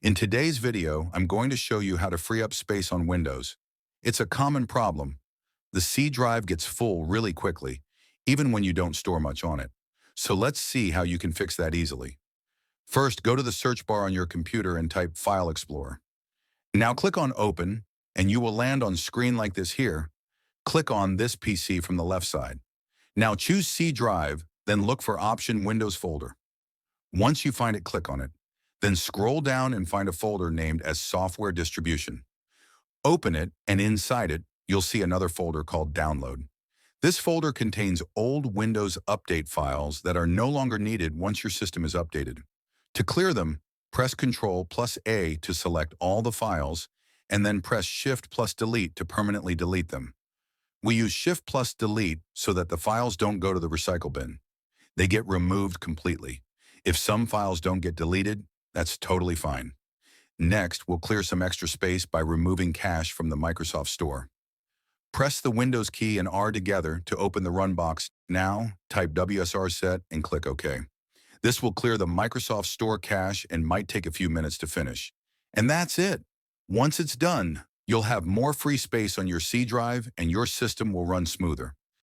In today's video, I'm going to show you how to free up space on Windows. It's a common problem. The C drive gets full really quickly, even when you don't store much on it. So let's see how you can fix that easily. First, go to the search bar on your computer and type File Explorer. Now click on Open, and you will land on a screen like this here. Click on this PC from the left side. Now choose C drive, then look for option Windows folder. Once you find it, click on it. Then scroll down and find a folder named as Software Distribution. Open it, and inside it, you'll see another folder called Download. This folder contains old Windows Update files that are no longer needed once your system is updated. To clear them, press Ctrl+A to select all the files, and then press Shift+Delete to permanently delete them. We use Shift+Delete so that the files don't go to the recycle bin. They get removed completely. If some files don't get deleted, that's totally fine. Next, we'll clear some extra space by removing cache from the Microsoft Store. Press the Windows key and R together to open the Run box. Now, type WSRset and click OK. This will clear the Microsoft Store cache and might take a few minutes to finish. And that's it. Once it's done, you'll have more free space on your C drive and your system will run smoother.